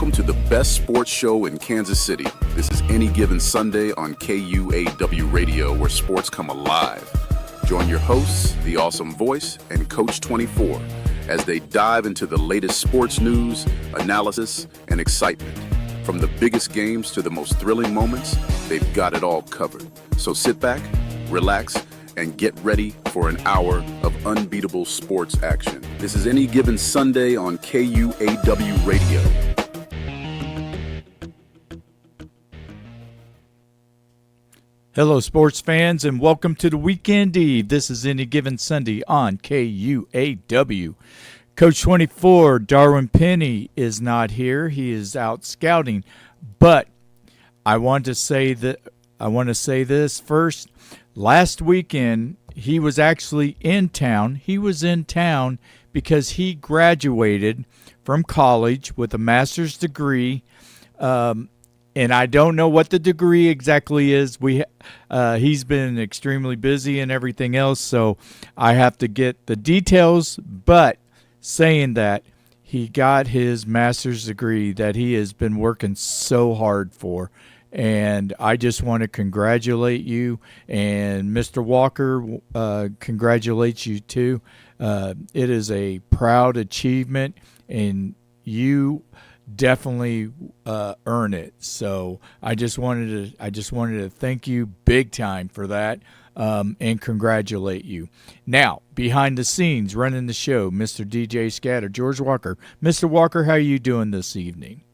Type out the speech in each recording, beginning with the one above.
Welcome to the best sports show in Kansas City. This is Any Given Sunday on KUAW Radio, where sports come alive. Join your hosts, the awesome voice, and Coach 24 as they dive into the latest sports news, analysis, and excitement. From the biggest games to the most thrilling moments, they've got it all covered. So sit back, relax, and get ready for an hour of unbeatable sports action. This is Any Given Sunday on KUAW Radio. Hello, sports fans, and welcome to the Weekend Eve. This is Any Given Sunday on KUAW. Coach 24, Darwin Penny, is not here. He is out scouting. But I want to say this first. Last weekend, he was actually in town. He was in town because he graduated from college with a master's degree. And I don't know what the degree exactly is. He's been extremely busy and everything else, so I have to get the details. But saying that, he got his master's degree that he has been working so hard for. And I just want to congratulate you. And Mr. Walker congratulates you too. It is a proud achievement, and you definitely earn it. So I just wanted to thank you big time for that, and congratulate you. Now, behind the scenes, running the show, Mr. DJ Scatter, George Walker. Mr. Walker, how are you doing this evening?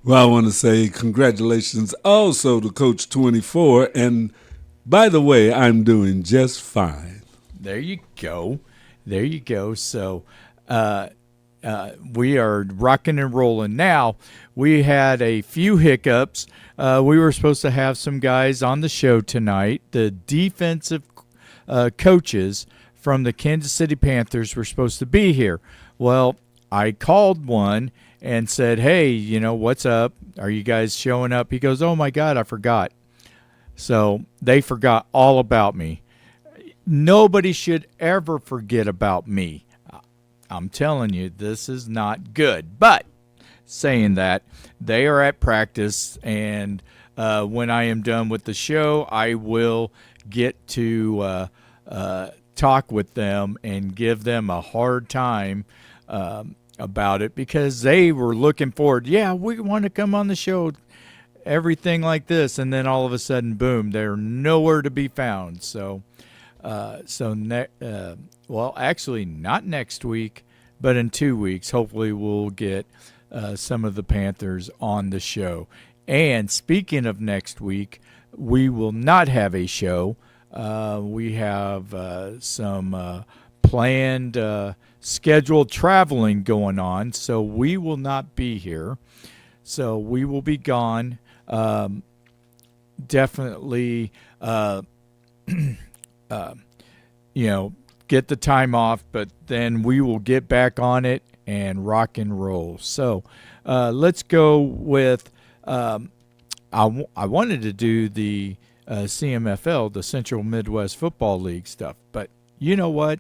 Well, I want to say congratulations also to Coach 24. And by the way, I'm doing just fine. There you go. So we are rocking and rolling. Now, we had a few hiccups. We were supposed to have some guys on the show tonight. The defensive coaches from the Kansas City Panthers were supposed to be here. Well, I called one and said, hey, what's up? Are you guys showing up? He goes, oh, my God, I forgot. So they forgot all about me. Nobody should ever forget about me. I'm telling you, this is not good. But saying that, they are at practice, and when I am done with the show, I will get to talk with them and give them a hard time about it, because they were looking forward. Yeah, we want to come on the show, everything like this, and then all of a sudden, boom, they're nowhere to be found. So, actually, not next week, but in 2 weeks, hopefully we'll get some of the Panthers on the show. And speaking of next week, we will not have a show. We have some planned scheduled traveling going on, so we will not be here. So we will be gone. Definitely, get the time off, but then we will get back on it and rock and roll. So let's go with I wanted to do the CMFL, the Central Midwest Football League stuff, but you know what?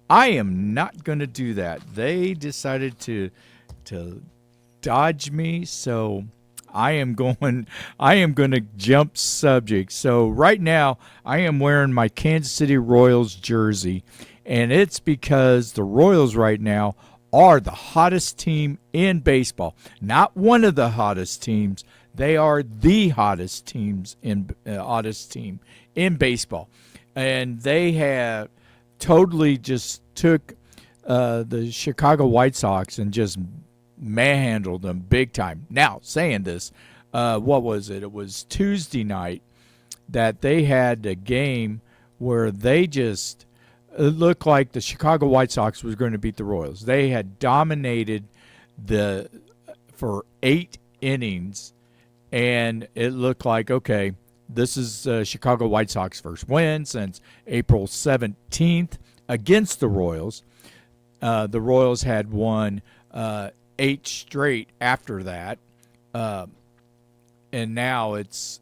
I am not going to do that. They decided to dodge me, so I am going to jump subject. So right now I am wearing my Kansas City Royals jersey, and it's because the Royals right now are the hottest team in baseball. Not one of the hottest teams. They are the hottest team in baseball. And they have totally just took the Chicago White Sox and just manhandled them big time. Now, saying this, what was it? It was Tuesday night that they had a game where it looked like the Chicago White Sox was going to beat the Royals. They had dominated for 8 innings, and it looked like, okay, this is Chicago White Sox first win since April 17th against the Royals. The Royals had won 8 straight after that, and now it's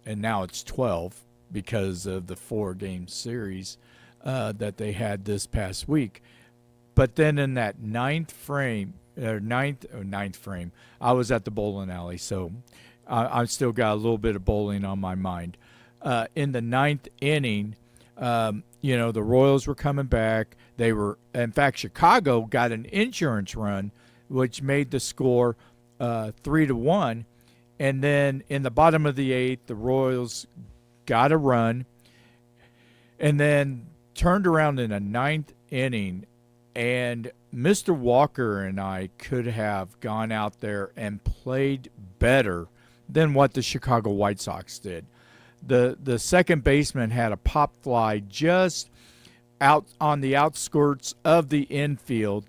12 because of the 4-game series that they had this past week. But then in that ninth ninth frame. I was at the bowling alley, so I still got a little bit of bowling on my mind. In the ninth inning, the Royals were coming back. They were, in fact, Chicago got an insurance run, which made the score 3-1. And then in the bottom of the eighth, the Royals got a run, and then turned around in the ninth inning, and Mr. Walker and I could have gone out there and played better than what the Chicago White Sox did. The second baseman had a pop fly just out on the outskirts of the infield,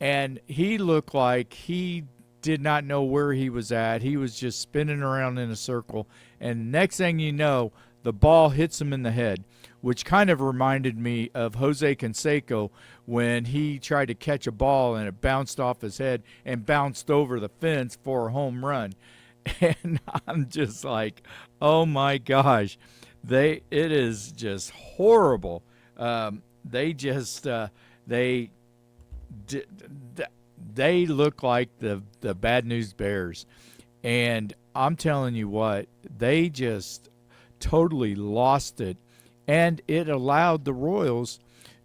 and he looked like he did not know where he was at. He was just spinning around in a circle, and next thing you know, the ball hits him in the head, which kind of reminded me of Jose Canseco when he tried to catch a ball and it bounced off his head and bounced over the fence for a home run. And I'm just like, oh my gosh, it is just horrible. They look like the Bad News Bears, and I'm telling you what, they just totally lost it, and it allowed the Royals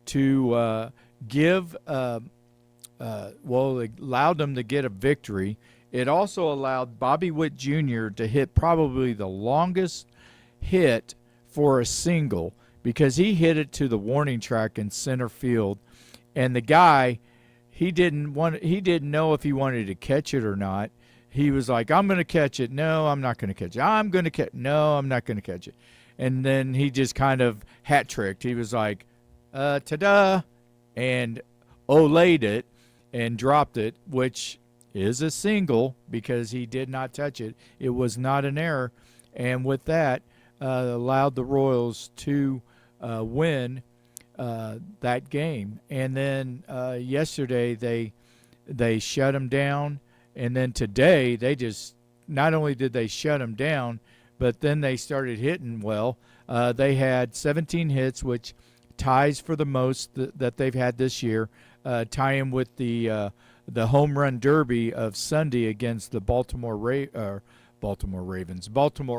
to it allowed them to get a victory. It also allowed Bobby Witt Jr. to hit probably the longest hit for a single, because he hit it to the warning track in center field, and the guy, he didn't know if he wanted to catch it or not. He was like, I'm going to catch it. No, I'm not going to catch it. I'm going to catch it. No, I'm not going to catch it. And then he just kind of hat tricked. He was like, ta-da, and olayed it and dropped it, which is a single because he did not touch it. It was not an error. And with that, allowed the Royals to win that game. And then yesterday they shut him down. And then today they just, not only did they shut him down, but then they started hitting well. They had 17 hits, which ties for the most that they've had this year, tying with the home run derby of Sunday against the Baltimore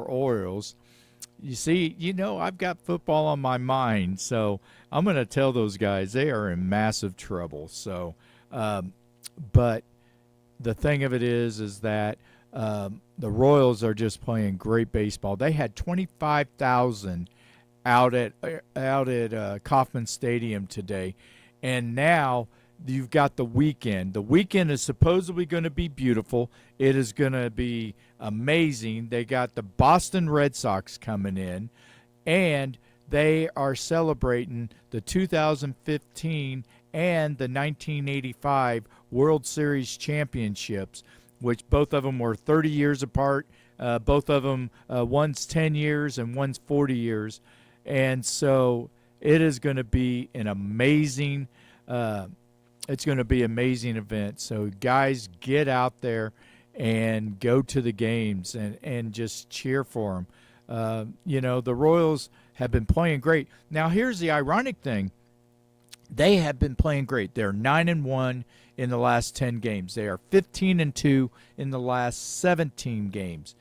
Orioles. You see, I've got football on my mind, so I'm going to tell those guys they are in massive trouble. So, but the thing of it is that the Royals are just playing great baseball. They had 25,000 out at Kauffman Stadium today, and now you've got the weekend. The weekend is supposedly going to be beautiful. It is going to be amazing. They got the Boston Red Sox coming in, and they are celebrating the 2015 and the 1985 World Series championships, which both of them were 30 years apart. Both of them, one's 10 years and one's 40 years. And so it is going to be an amazing amazing event. So guys, get out there and go to the games and just cheer for them. The Royals have been playing great. Now here's the ironic thing. They have been playing great. They're 9-1 in the last 10 games. They are 15-2 in the last 17 games.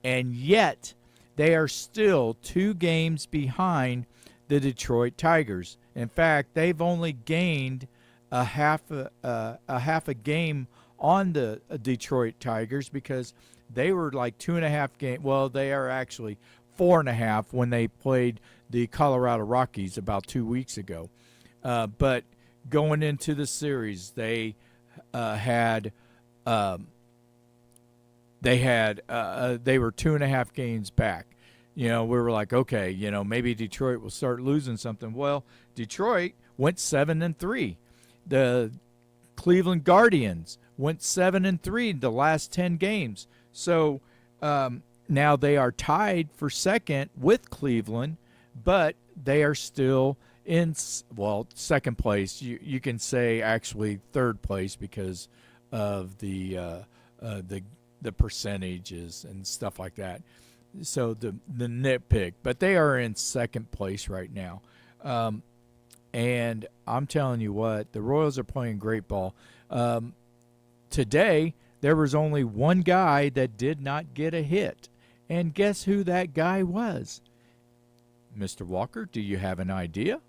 And yet they are still 2 games behind the Detroit Tigers. In fact, they've only gained a half a game on the Detroit Tigers, because they were like 2.5 games. Well, they are actually 4.5 when they played the Colorado Rockies about 2 weeks ago. But going into the series, they were 2.5 games back. We were like, okay, maybe Detroit will start losing something. Well, Detroit went 7-3. The Cleveland Guardians went 7-3 in the last 10 games. So now they are tied for second with Cleveland, but they are still in second place. You can say actually third place because of the percentages and stuff like that. So the nitpick, but they are in second place right now. And I'm telling you what, the Royals are playing great ball. today there was only one guy that did not get a hit. And guess who that guy was? Mr. Walker, do you have an idea?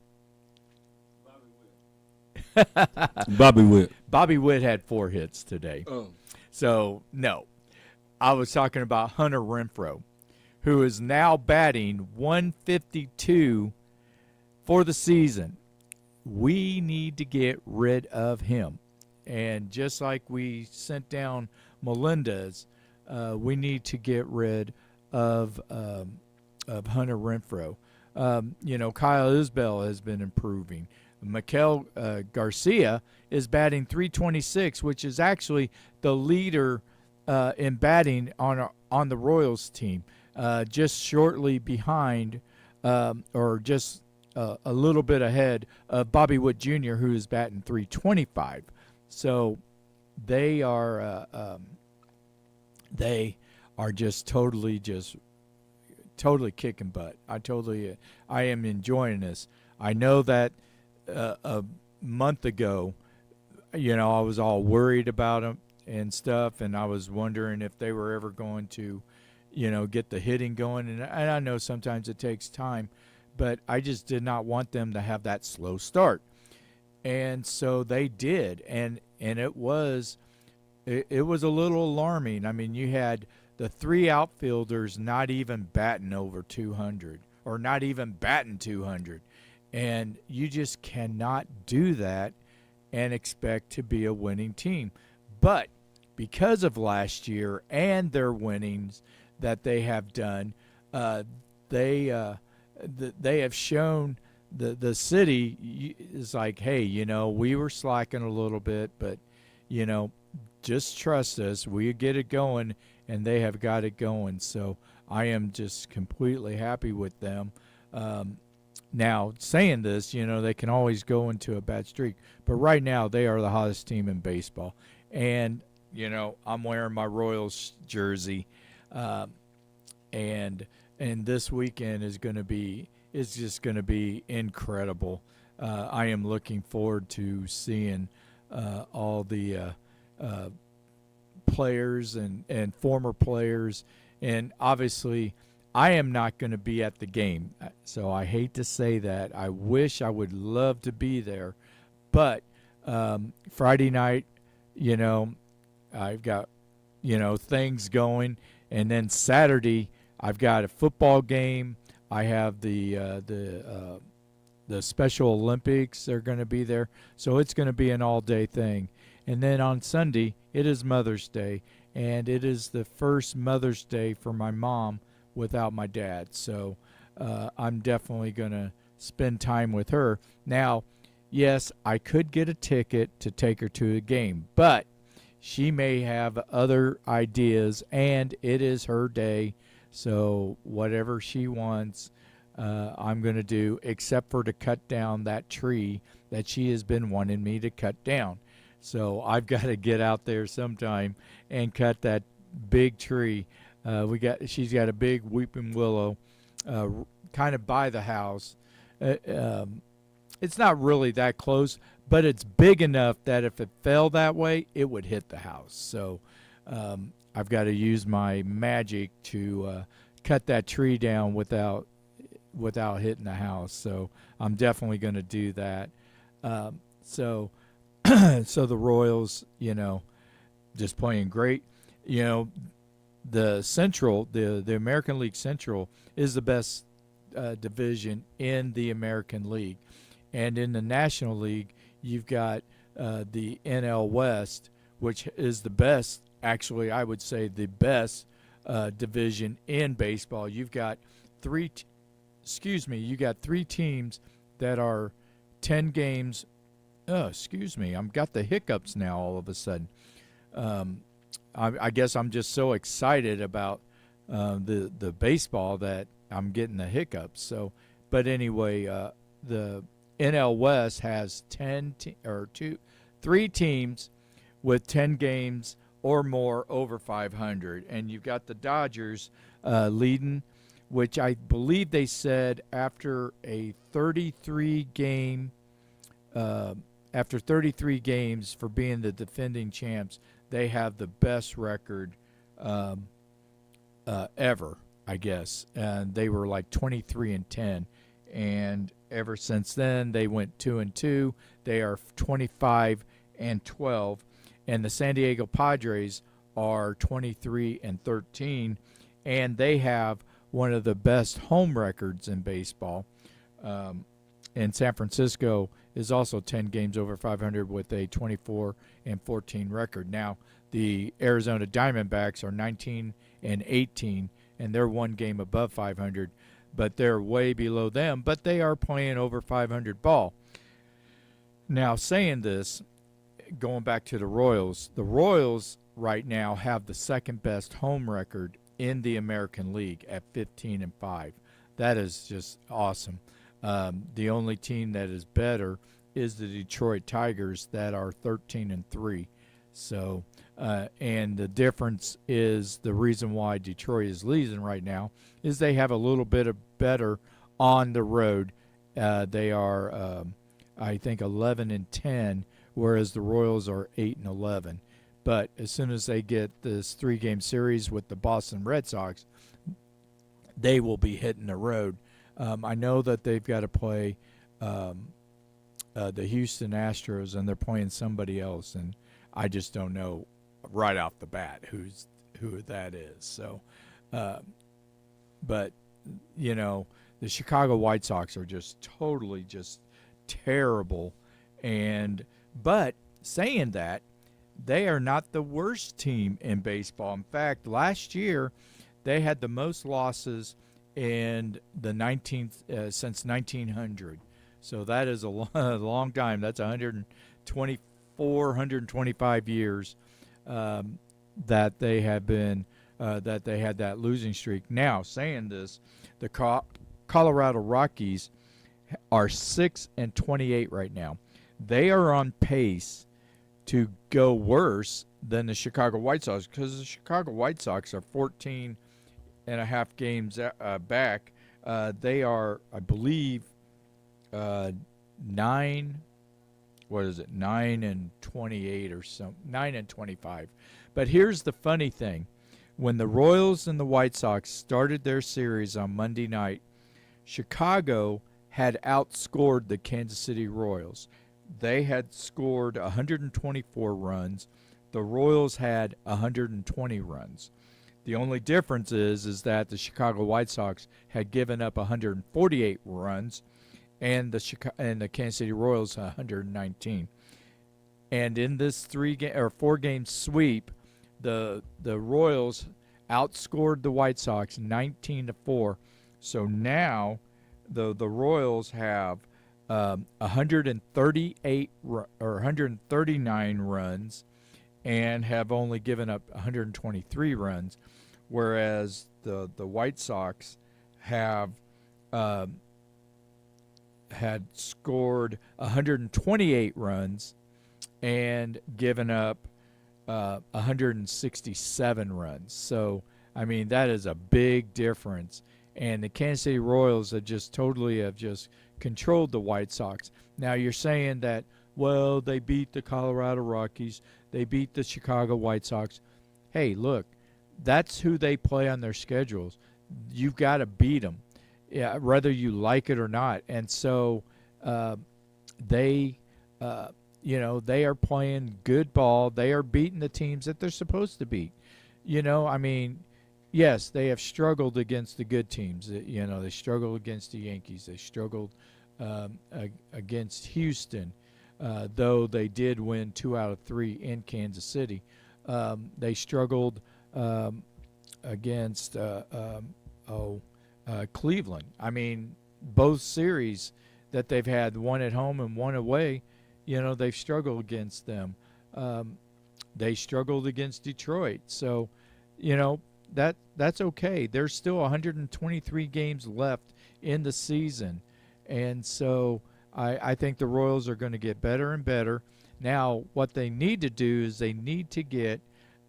Bobby Witt. Bobby Witt had 4 hits today. Oh. So, no. I was talking about Hunter Renfroe, who is now batting 152 for the season. We need to get rid of him. And just like we sent down Melendez, we need to get rid of Hunter Renfroe. Kyle Isbell has been improving. Miguel Garcia is batting 326, which is actually the leader in batting on the Royals team, just shortly behind, or just a little bit ahead of Bobby Witt Jr., who is batting 325. So they are just totally kicking butt. I am enjoying this. I know that a month ago, I was all worried about them and stuff, and I was wondering if they were ever going to, get the hitting going. And I know sometimes it takes time, but I just did not want them to have that slow start. And so they did, and it was a little alarming. I mean, you had the 3 outfielders not even batting over 200, or not even batting 200. And you just cannot do that and expect to be a winning team. But because of last year and their winnings that they have done, they have shown the city is like, hey, we were slacking a little bit, but, just trust us. We get it going, and they have got it going. So I am just completely happy with them. Now, saying this, they can always go into a bad streak. But right now, they are the hottest team in baseball. And, I'm wearing my Royals jersey. And this weekend is just going to be incredible. I am looking forward to seeing all the players and former players. And obviously, I am not going to be at the game, so I hate to say that. I wish I would love to be there. But Friday night, I've got, things going. And then Saturday, I've got a football game. I have the Special Olympics are going to be there. So it's going to be an all-day thing. And then on Sunday, it is Mother's Day. And it is the first Mother's Day for my mom without my dad. So I'm definitely going to spend time with her. Now, yes, I could get a ticket to take her to a game, but she may have other ideas, and it is her day. So whatever she wants, I'm going to do, except for to cut down that tree that she has been wanting me to cut down. So I've got to get out there sometime and cut that big tree. She's got a big weeping willow kind of by the house. It's not really that close, but it's big enough that if it fell that way, it would hit the house. So I've got to use my magic to cut that tree down without hitting the house. So I'm definitely going to do that. So the Royals, just playing great. The Central, the American League Central is the best division in the American League. And in the National League, you've got the NL West, which is the best, actually, I would say the best division in baseball. You've got three teams that are 10 games. I've got the hiccups now all of a sudden. I guess I'm just so excited about the baseball that I'm getting the hiccups. So, but anyway, the NL West has 3 teams with 10 games or more over 500, and you've got the Dodgers leading, which I believe they said after 33 games for being the defending champs, they have the best record ever, I guess. And they were like 23-10, and ever since then they went 2-2. They are 25-12, and the San Diego Padres are 23-13, and they have one of the best home records in baseball. And San Francisco is also 10 games over 500 with a 24-14 record. Now, the Arizona Diamondbacks are 19-18, and they're one game above 500, but they're way below them, but they are playing over 500 ball. Now, saying this, going back to the Royals right now have the second best home record in the American League at 15-5. That is just awesome. The only team that is better is the Detroit Tigers that are 13-3. So, and the difference is the reason why Detroit is leading right now is they have a little bit of better on the road. They are, I think, 11-10, whereas the Royals are 8-11. But as soon as they get this 3-game series with the Boston Red Sox, they will be hitting the road. I know that they've got to play the Houston Astros, and they're playing somebody else, and I just don't know right off the bat who that is. So, but you know, the Chicago White Sox are just totally just terrible, but saying that, they are not the worst team in baseball. In fact, last year they had the most losses in the 19th since 1900. So that is a long time. That's 124, 125 years that they have been that they had that losing streak. Now, saying this, the Colorado Rockies are 6-28 right now. They are on pace to go worse than the Chicago White Sox, because the Chicago White Sox are 14.5 games back. They are, I believe, 9 and 28 or something, 9 and 25. But here's the funny thing. When the Royals and the White Sox started their series on Monday night, Chicago had outscored the Kansas City Royals. They had scored 124 runs. The Royals had 120 runs. The only difference is that the Chicago White Sox had given up 148 runs, and the Kansas City Royals 119. And in this 4-game sweep, the Royals outscored the White Sox 19-4. So now the Royals have 138 or 139 runs and have only given up 123 runs, whereas the White Sox have had scored 128 runs and given up 167 runs. So, I mean, that is a big difference. And the Kansas City Royals have just controlled the White Sox. Now, you're saying that, well, they beat the Colorado Rockies, they beat the Chicago White Sox. Hey, look, that's who they play on their schedules. You've got to beat them, whether you like it or not. And so they are playing good ball. They are beating the teams that they're supposed to beat. I mean, yes, they have struggled against the good teams. They struggled against the Yankees. They struggled against Houston, though they did win 2 out of 3 in Kansas City. They struggled against Cleveland. I mean, both series that they've had, one at home and one away, they've struggled against them. They struggled against Detroit. So, that's okay. There's still 123 games left in the season. And so I think the Royals are going to get better and better. Now, what they need to do is they need to get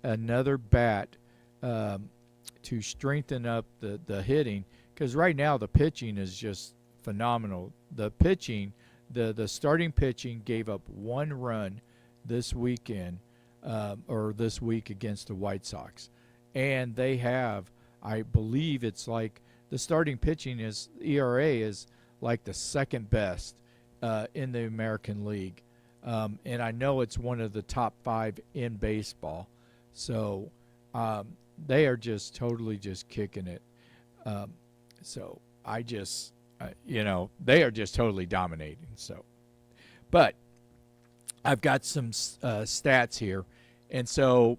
another bat to strengthen up the hitting, because right now the pitching is just phenomenal. The pitching, the starting pitching gave up 1 run this weekend or this week against the White Sox. And they have, I believe it's like the starting pitching is, ERA is like the second best in the American League. And I know it's one of the top 5 in baseball. So they are just totally just kicking it. So I just, they are just totally dominating. So, but I've got some stats here. And so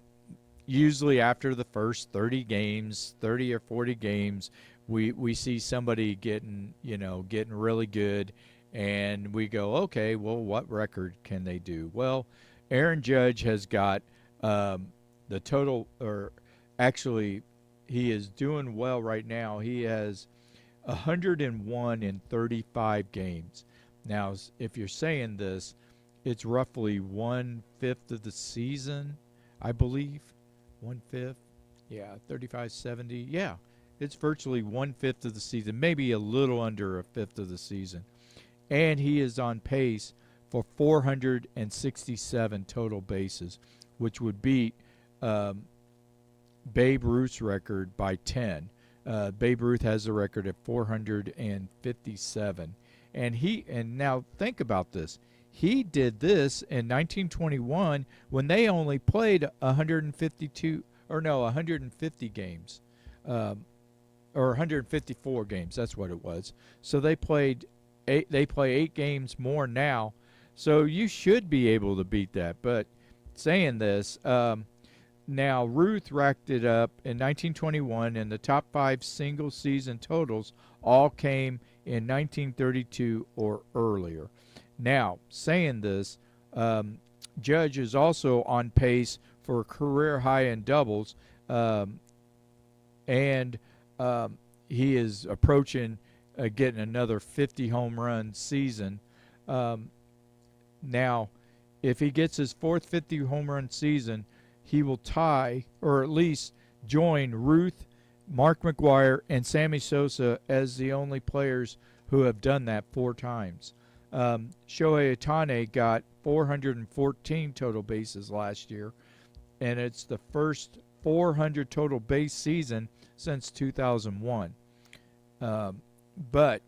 usually after the first 30 or 40 games, we see somebody getting really good, and we go, okay, well, what record can they do? Well, Aaron Judge has got the total, or actually he is doing well right now. He has 101 in 35 games. Now, if you're saying this, it's roughly 1/5 of the season, I believe. 1/5. Yeah, 35-70. Yeah, it's virtually 1/5 of the season, maybe a little under a fifth of the season. And he is on pace for 467 total bases, which would beat Babe Ruth's record by 10. Babe Ruth has a record at 457. And now think about this. He did this in 1921 when they only played 150 games, or 154 games. That's what it was. So they play 8 games more now. So you should be able to beat that. But saying this, now Ruth racked it up in 1921, and the top 5 single season totals all came in 1932 or earlier. Now, saying this, Judge is also on pace for a career high in doubles, and he is approaching getting another 50 home run season. Now, if he gets his 4th 50 home run season, he will tie, or at least join, Ruth, Mark McGwire, and Sammy Sosa as the only players who have done that 4 times. Shohei Ohtani got 414 total bases last year, and it's the first 400 total base season since 2001. But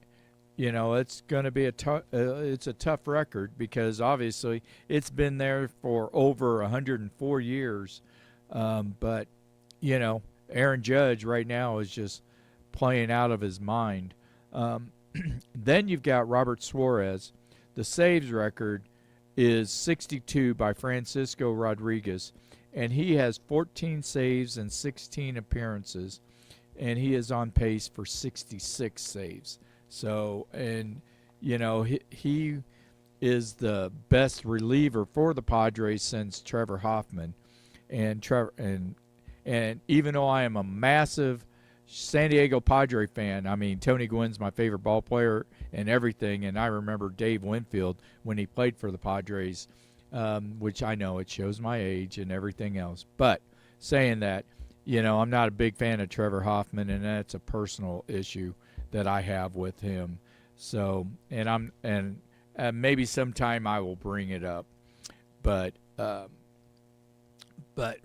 it's going to be it's a tough record, because obviously it's been there for over 104 years. But Aaron Judge right now is just playing out of his mind. Then you've got Robert Suarez. The saves record is 62 by Francisco Rodriguez, and he has 14 saves and 16 appearances, and he is on pace for 66 saves. So, and he is the best reliever for the Padres since Trevor Hoffman, and even though I am a massive San Diego Padre fan, I mean, Tony Gwynn's my favorite ball player and everything, and I remember Dave Winfield when he played for the Padres, which I know it shows my age and everything else. But saying that, I'm not a big fan of Trevor Hoffman, and that's a personal issue that I have with him. So, and maybe sometime I will bring it up, but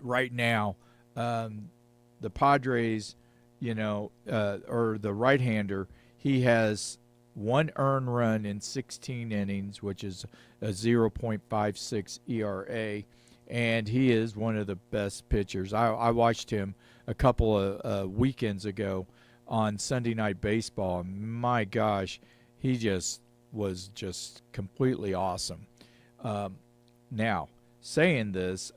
right now, the Padres, or the right-hander, he has 1 earned run in 16 innings, which is a 0.56 ERA, and he is one of the best pitchers. I watched him a couple of weekends ago on Sunday Night Baseball, and my gosh, he just was just completely awesome. Now, saying this,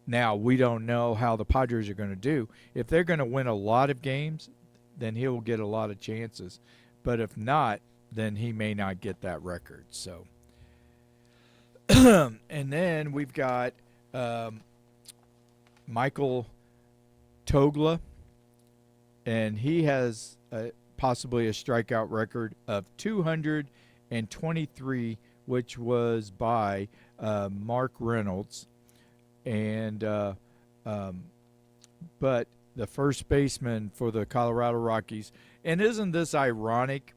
now we don't know how the Padres are going to do. If they're going to win a lot of games, then he'll get a lot of chances. But if not, then he may not get that record. So, and then we've got Michael Togla, and he has possibly a strikeout record of 223, which was by Mark Reynolds. And but the first baseman for the Colorado Rockies, and isn't this ironic?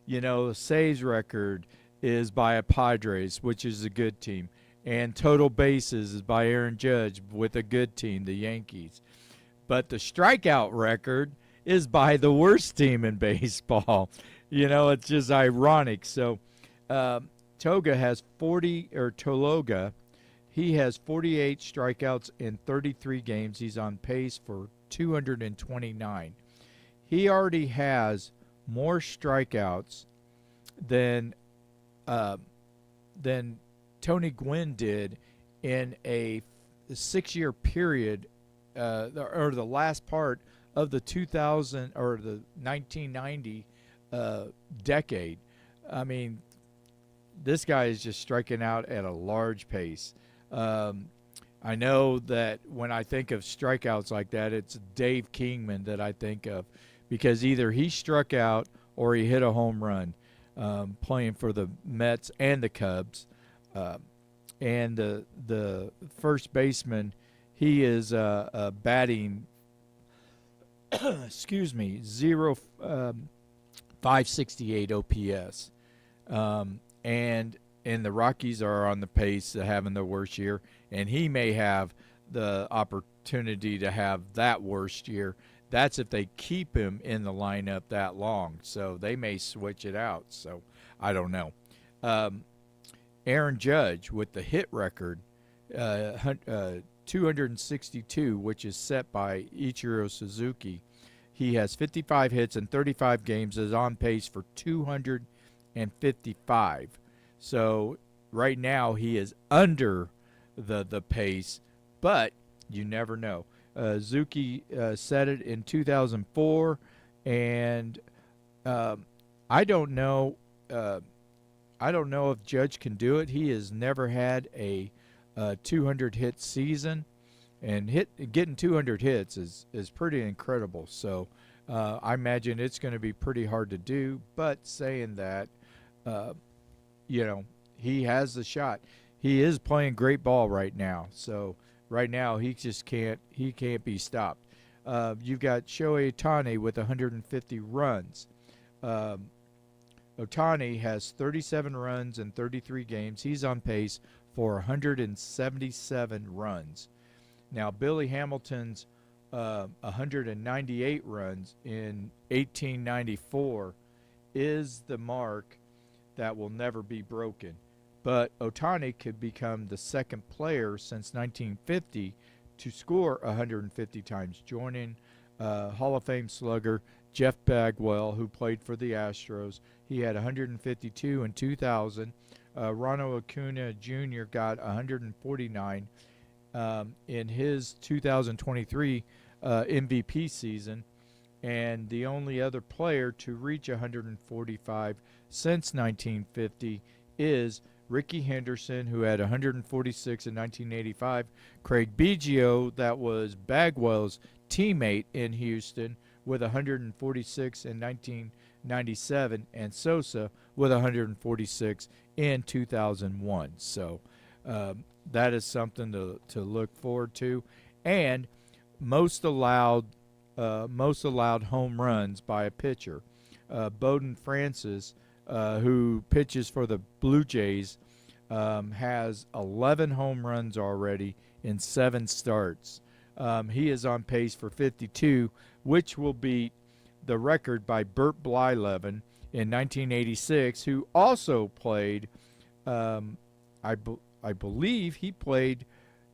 The saves record is by a Padres, which is a good team, and total bases is by Aaron Judge with a good team, the Yankees. But the strikeout record is by the worst team in baseball. It's just ironic. So Tologa has 48 strikeouts in 33 games. He's on pace for 229. He already has more strikeouts than Tony Gwynn did in a 6-year period, or the last part of the 2000 or the 1990 decade. I mean, this guy is just striking out at a large pace. I know that when I think of strikeouts like that, it's Dave Kingman that I think of, because either he struck out or he hit a home run, playing for the Mets and the Cubs. And the first baseman, he is batting, excuse me, 568 OPS. And the Rockies are on the pace of having their worst year, and he may have the opportunity to have that worst year. That's if they keep him in the lineup that long. So they may switch it out. So I don't know. Aaron Judge with the hit record, 262, which is set by Ichiro Suzuki. He has 55 hits in 35 games, is on pace for 255. So right now he is under the pace, but you never know. Zuki set it in 2004, and I don't know. I don't know if Judge can do it. He has never had a 200 hit season, and getting 200 hits is pretty incredible. So I imagine it's going to be pretty hard to do. But saying that, he has the shot. He is playing great ball right now. So right now he just can't be stopped. You've got Shohei Ohtani with 150 runs. Ohtani has 37 runs in 33 games. He's on pace for 177 runs. Now, Billy Hamilton's 198 runs in 1894 is the mark that will never be broken. But Ohtani could become the second player since 1950 to score 150 times, joining Hall of Fame slugger Jeff Bagwell, who played for the Astros. He had 152 in 2000. Ronald Acuna Jr. got 149 in his 2023 MVP season. And the only other player to reach 145 since 1950 is Ricky Henderson, who had 146 in 1985. Craig Biggio, that was Bagwell's teammate in Houston, with 146 in 1997, and Sosa with 146 in 2001. So that is something to look forward to. And most allowed home runs by a pitcher. Bowden Francis, who pitches for the Blue Jays, has 11 home runs already in 7 starts. He is on pace for 52, which will beat the record by Bert Blyleven in 1986, who also played, I believe he played,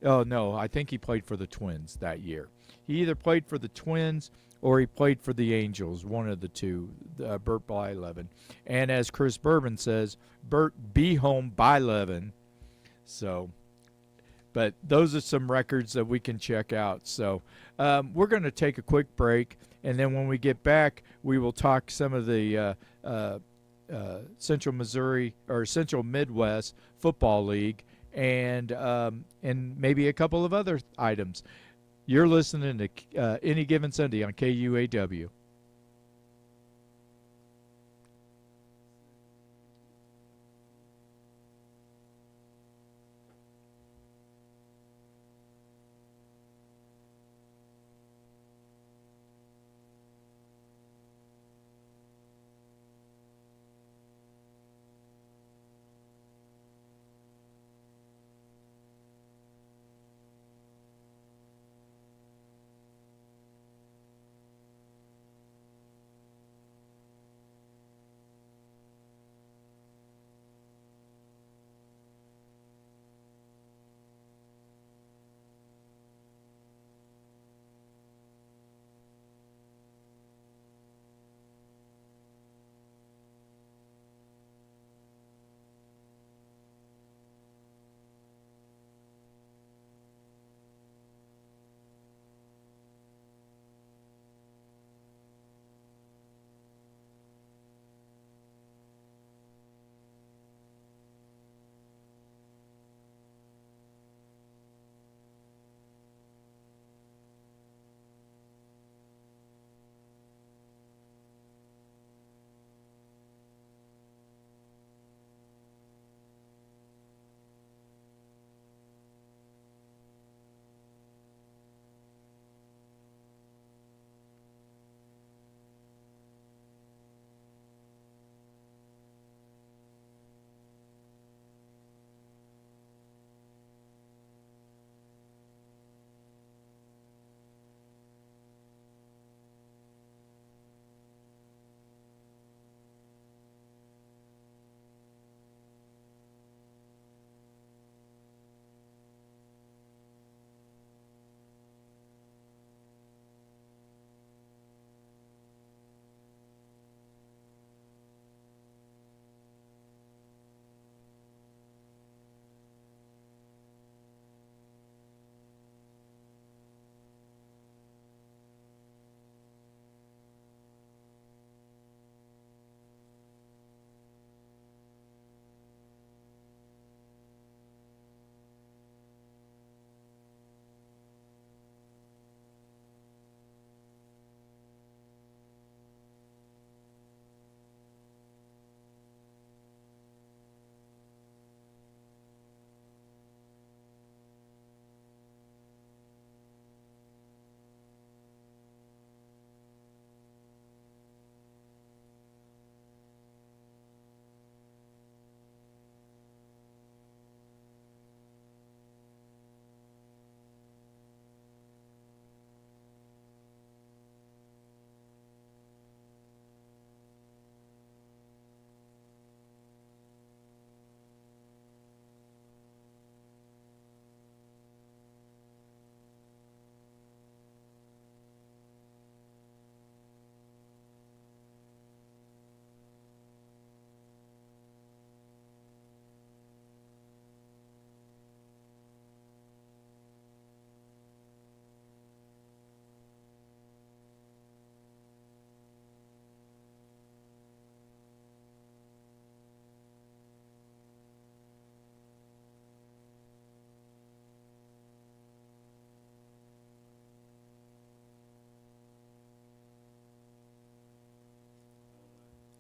I think he played for the Twins that year. He either played for the Twins or he played for the Angels, one of the two, Bert Blyleven. And as Chris Bourbon says, Bert be home Blyleven. So, but those are some records that we can check out. So we're going to take a quick break, and then when we get back, we will talk some of the Central Missouri or Central Midwest Football League, and maybe a couple of other items. You're listening to Any Given Sunday on KUAW.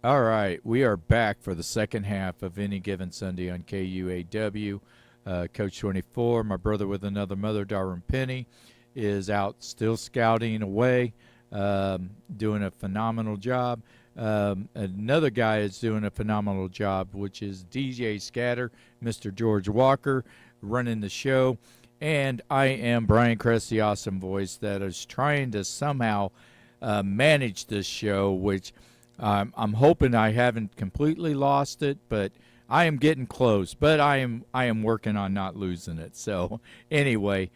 All right, we are back for the second half of Any Given Sunday on KUAW. Coach 24, my brother with another mother, Darwin Penny, is out still scouting away, doing a phenomenal job. Another guy is doing a phenomenal job, which is DJ Scatter, Mr. George Walker, running the show. And I am Brian Kress, the awesome voice that is trying to somehow manage this show, which I'm hoping I haven't completely lost it, but I am getting close. But I am working on not losing it. So anyway,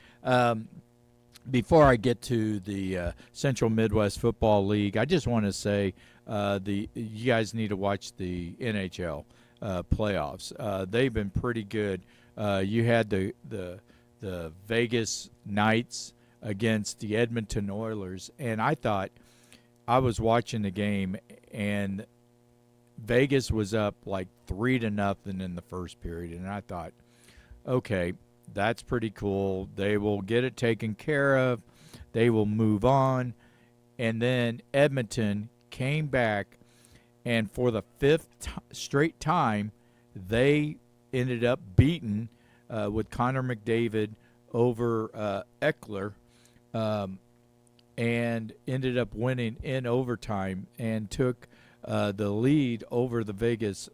before I get to the Central Midwest Football League, I just want to say you guys need to watch the NHL playoffs. They've been pretty good. You had the Vegas Knights against the Edmonton Oilers, and I thought I was watching the game, and Vegas was up like 3-0 in the first period, and I thought, okay, that's pretty cool. They will get it taken care of. They will move on. And then Edmonton came back, and for the fifth straight time, they ended up beating with Connor McDavid over Eckler, and ended up winning in overtime and took the lead over the Vegas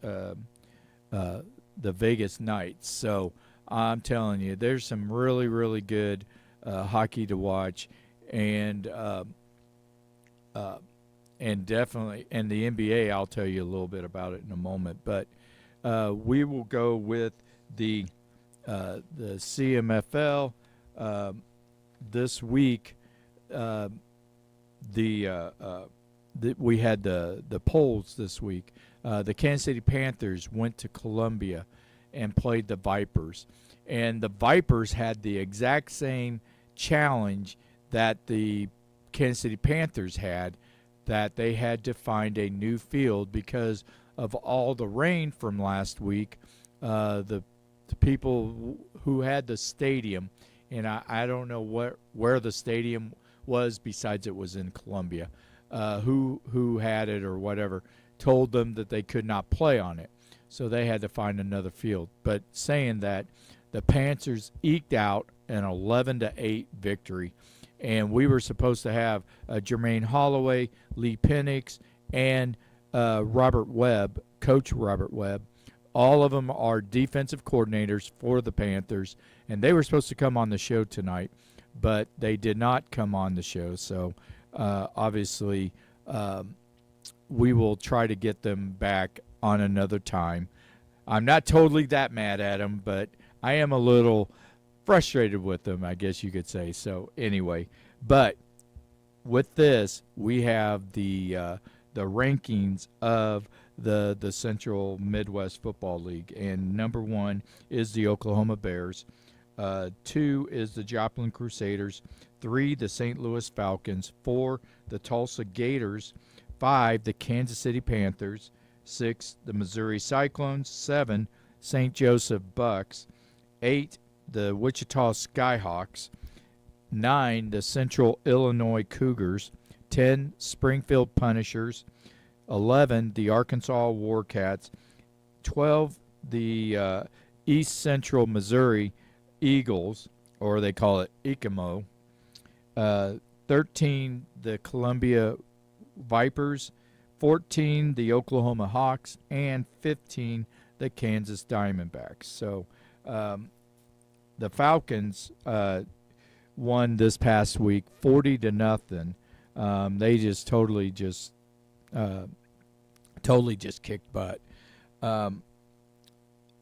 Knights. So I'm telling you, there's some really, really good hockey to watch, and definitely, and the NBA. I'll tell you a little bit about it in a moment, but we will go with the CMFL this week. We had the polls this week. The Kansas City Panthers went to Columbia and played the Vipers, and the Vipers had the exact same challenge that the Kansas City Panthers had, that they had to find a new field because of all the rain from last week. The people who had the stadium, and I don't know where the stadium was, besides it was in Columbia, who had it or whatever, told them that they could not play on it. So they had to find another field. But saying that, the Panthers eked out an 11-8 victory. And we were supposed to have Jermaine Holloway, Lee Penix, and Robert Webb, Coach Robert Webb. All of them are defensive coordinators for the Panthers, and they were supposed to come on the show tonight, but they did not come on the show. So obviously we will try to get them back on another time. I'm not totally that mad at them, but I am a little frustrated with them, I guess you could say. So anyway, but with this, we have the rankings of the Central Midwest Football League, and number 1 is the Oklahoma Bears, 2 is the Joplin Crusaders, 3 the St. Louis Falcons, 4 the Tulsa Gators, 5 the Kansas City Panthers, 6 the Missouri Cyclones, 7 St. Joseph Bucks, 8 the Wichita Skyhawks, 9 the Central Illinois Cougars, 10 Springfield Punishers, 11 the Arkansas Warcats, 12 the East Central Missouri Eagles, or they call it KUAW, 13 the Columbia Vipers, 14 the Oklahoma Hawks, and 15 the Kansas Diamondbacks. So the Falcons won this past week 40-0. They just totally kicked butt. And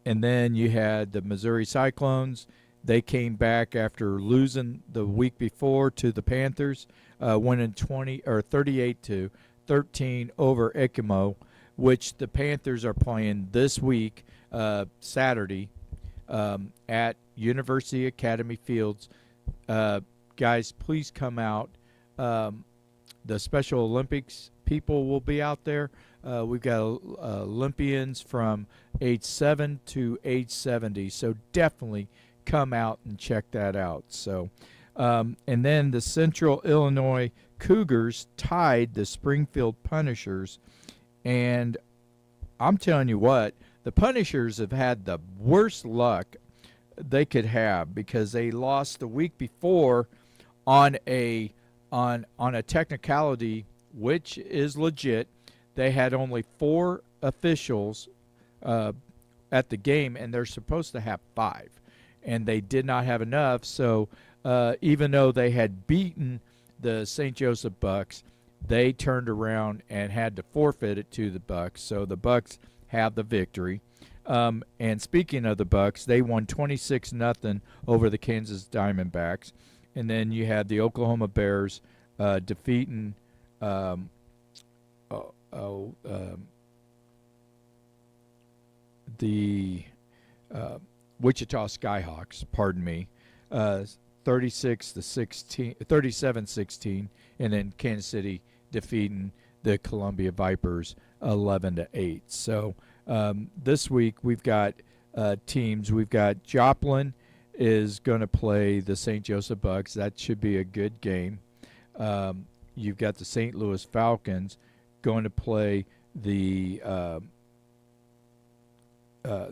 then you had the Missouri Cyclones. They came back after losing the week before to the Panthers, winning 38-13 over KUAW, which the Panthers are playing this week, Saturday, at University Academy Fields. Guys, please come out. The Special Olympics people will be out there. We've got Olympians from age 7 to age 70, so definitely come out and check that out. So, and then the Central Illinois Cougars tied the Springfield Punishers And I'm telling you what, the Punishers have had the worst luck they could have because they lost the week before on a technicality which is legit. They had only 4 officials at the game, and they're supposed to have 5, and they did not have enough. So even though they had beaten the St. Joseph Bucks, they turned around and had to forfeit it to the Bucks. So the Bucks have the victory. And speaking of the Bucks, they won 26-0 over the Kansas Diamondbacks. And then you had the Oklahoma Bears defeating the Wichita Skyhawks, 37-16, and then Kansas City defeating the Columbia Vipers 11-8. So this week we've got teams. We've got Joplin is going to play the St. Joseph Bucks. That should be a good game. You've got the St. Louis Falcons going to play the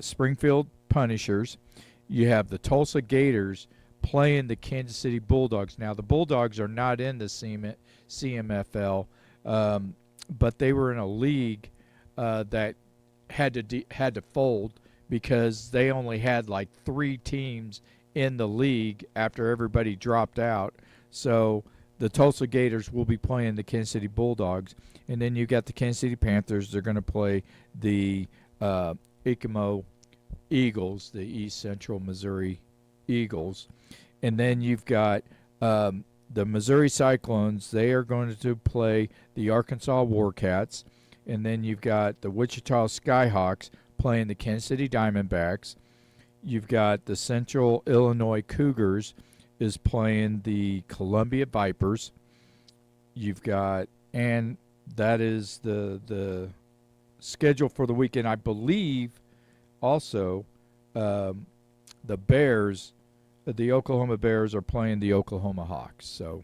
Springfield Punishers. You have the Tulsa Gators playing the Kansas City Bulldogs. Now, the Bulldogs are not in the CMFL, but they were in a league that had to fold because they only had like 3 teams in the league after everybody dropped out. So the Tulsa Gators will be playing the Kansas City Bulldogs. And then you got the Kansas City Panthers. They're going to play the Ikemo Eagles, the East Central Missouri Eagles. And then you've got the Missouri Cyclones. They are going to play the Arkansas Warcats. And then you've got the Wichita Skyhawks playing the Kansas City Diamondbacks. You've got the Central Illinois Cougars is playing the Columbia Vipers. You've got, and that is the schedule for the weekend. I believe also the Bears, the Oklahoma Bears are playing the Oklahoma Hawks. So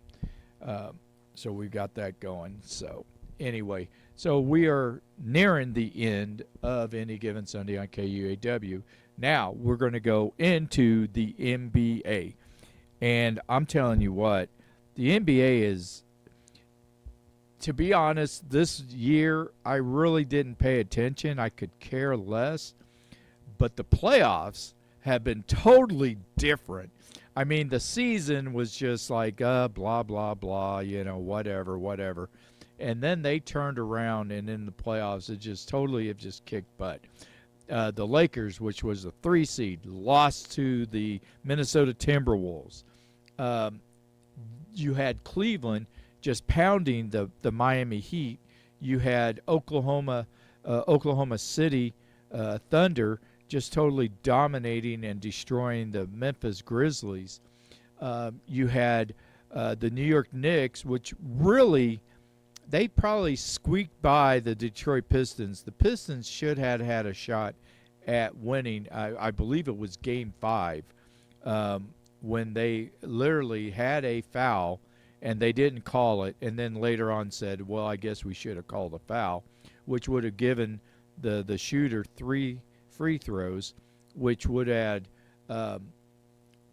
we've got that going. So anyway, so we are nearing the end of Any Given Sunday on KUAW. Now we're going to go into the NBA. And I'm telling you what, the NBA is, to be honest, this year I really didn't pay attention. I could care less. But the playoffs have been totally different. I mean, the season was just like, blah, blah, blah, whatever. And then they turned around, and in the playoffs, it just totally have just kicked butt. The Lakers, which was the 3 seed, lost to the Minnesota Timberwolves. You had Cleveland just pounding the Miami Heat. You had Oklahoma City Thunder just totally dominating and destroying the Memphis Grizzlies. You had the New York Knicks, which really, they probably squeaked by the Detroit Pistons. The Pistons should have had a shot at winning. I believe it was Game 5 when they literally had a foul and they didn't call it, and then later on said, well, I guess we should have called a foul, which would have given the shooter 3 free throws, which would have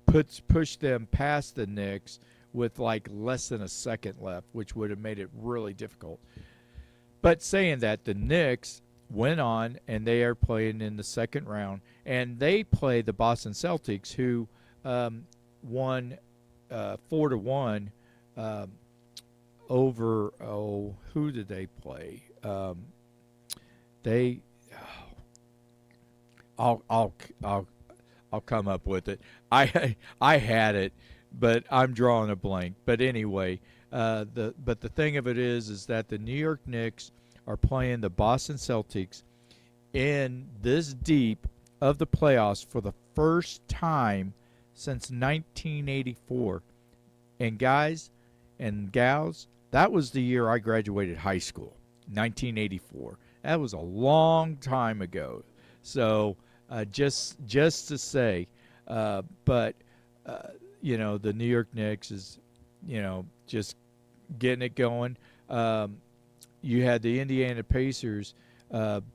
pushed them past the Knicks with like less than a second left, which would have made it really difficult. But saying that, the Knicks went on, and they are playing in the second round, and they play the Boston Celtics, who won 4-1 over, who did they play? I'll come up with it. I had it, but I'm drawing a blank. But anyway, the thing of it is that the New York Knicks are playing the Boston Celtics in this deep of the playoffs for the first time since 1984. And guys and gals, that was the year I graduated high school, 1984. That was a long time ago. So just to say, but the New York Knicks is, just getting it going. you had the Indiana Pacers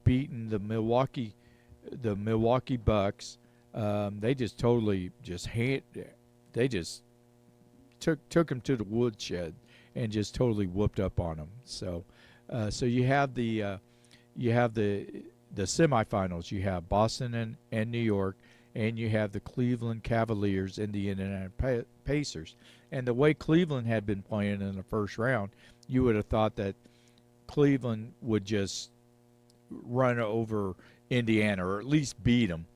beating the Milwaukee Bucks. They just totally they just took them to the woodshed and just totally whooped up on them. So you have the semifinals. You have Boston and New York, and you have the Cleveland Cavaliers and the Indiana Pacers. And the way Cleveland had been playing in the first round, you would have thought that Cleveland would just run over Indiana or at least beat them.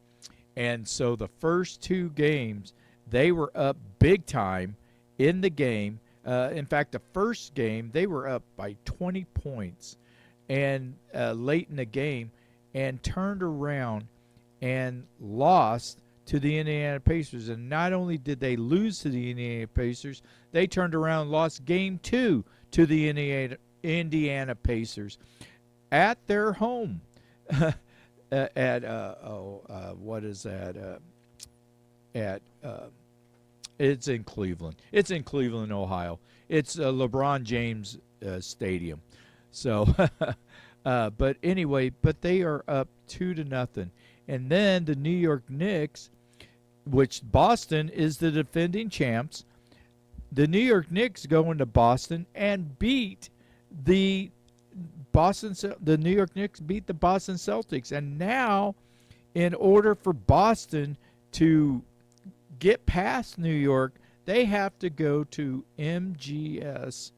And so the first two games, they were up big time in the game. In fact, the first game, they were up by 20 points and late in the game, and turned around and lost to the Indiana Pacers. And not only did they lose to the Indiana Pacers, they turned around and lost game 2 to the Indiana Pacers at their home. What is that? It's in Cleveland. It's in Cleveland, Ohio. It's LeBron James Stadium. So, but anyway, they are up 2-0. And then the New York Knicks, which Boston is the defending champs, the New York Knicks go into Boston and beat the New York Knicks beat the Boston Celtics. And now, in order for Boston to get past New York, they have to go to MGS,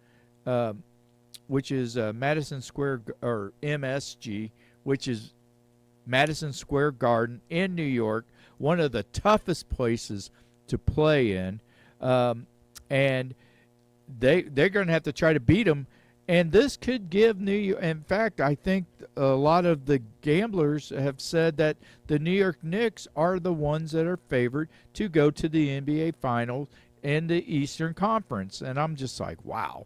which is Madison Square, or MSG, which is Madison Square Garden in New York, one of the toughest places to play in. And they're going to have to try to beat them. And this could give New York, in fact, I think a lot of the gamblers have said that the New York Knicks are the ones that are favored to go to the NBA Finals in the Eastern Conference. And I'm just like, wow,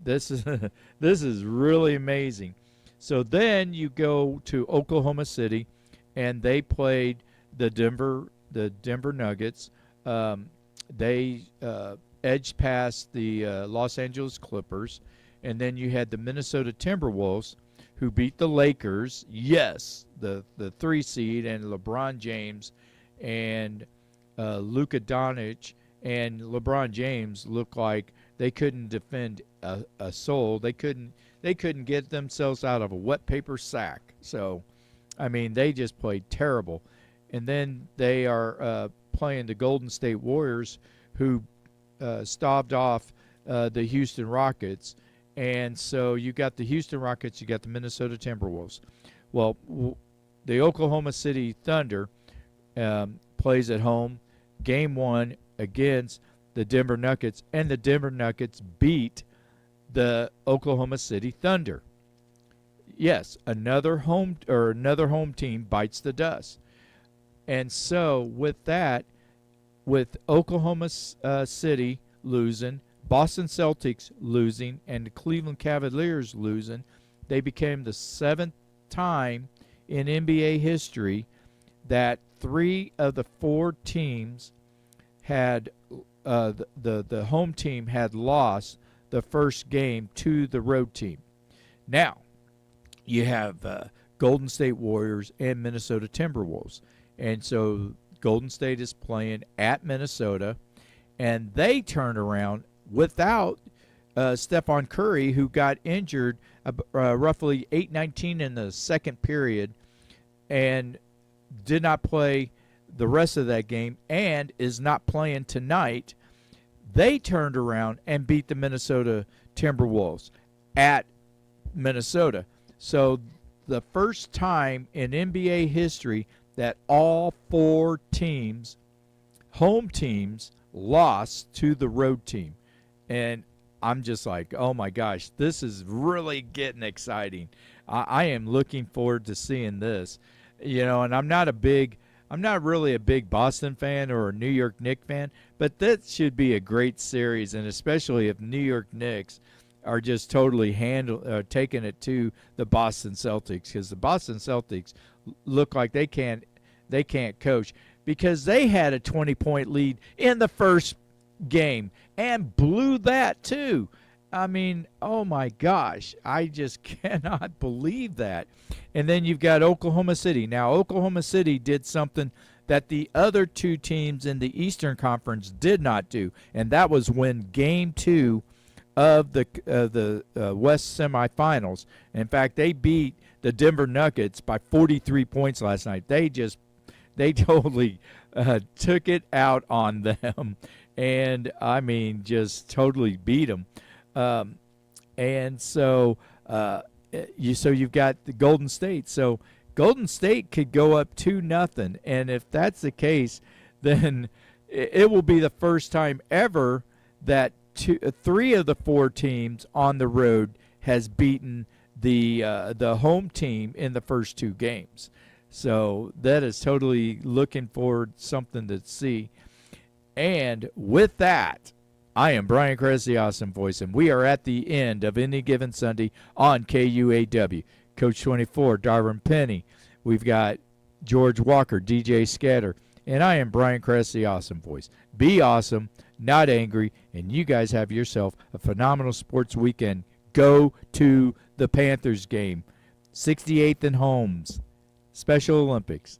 this is really amazing. So then you go to Oklahoma City, and they played the Denver Nuggets. They edged past the Los Angeles Clippers. And then you had the Minnesota Timberwolves, who beat the Lakers, yes, the 3 seed, and LeBron James and Luka Doncic. And LeBron James looked like they couldn't defend a soul. They couldn't get themselves out of a wet paper sack. So, I mean, they just played terrible. And then they are playing the Golden State Warriors, who staved off the Houston Rockets. And so you got the Houston Rockets, you got the Minnesota Timberwolves. Well, the Oklahoma City Thunder plays at home, game 1 against the Denver Nuggets, and the Denver Nuggets beat the Oklahoma City Thunder. Yes, another home team bites the dust. And so with that, with Oklahoma City losing, Boston Celtics losing, and the Cleveland Cavaliers losing, they became the 7th time in NBA history that 3 of the 4 teams had the home team had lost the first game to the road team. Now, you have Golden State Warriors and Minnesota Timberwolves. And so Golden State is playing at Minnesota, and they turn around without Stephon Curry, who got injured roughly 8:19 in the second period and did not play the rest of that game and is not playing tonight. They turned around and beat the Minnesota Timberwolves at Minnesota. So the first time in NBA history that all 4 teams, home teams, lost to the road team. And I'm just like, oh my gosh, this is really getting exciting. I am looking forward to seeing this. And I'm not really a big Boston fan or a New York Knicks fan, but that should be a great series, and especially if New York Knicks are just totally taking it to the Boston Celtics, because the Boston Celtics look like they can't coach, because they had a 20-point lead in the first game and blew that too. I mean, oh my gosh, I just cannot believe that. And then you've got Oklahoma City. Now, Oklahoma City did something that the other two teams in the Eastern Conference did not do, and that was win Game 2 of the West semifinals. In fact, they beat the Denver Nuggets by 43 points last night. They totally took it out on them, and I mean, just totally beat them. And so you've got the Golden State. So Golden State could go up 2-0, and if that's the case, then it will be the first time ever that three of the four teams on the road has beaten the home team in the first two games. So that is totally looking forward something to see. And with that, I am Brian Kress, the Awesome Voice, and we are at the end of Any Given Sunday on KUAW. Coach 24, Darwin Penny. We've got George Walker, DJ Scatter, and I am Brian Kress, the Awesome Voice. Be awesome, not angry, and you guys have yourself a phenomenal sports weekend. Go to the Panthers game, 68th and Holmes, Special Olympics.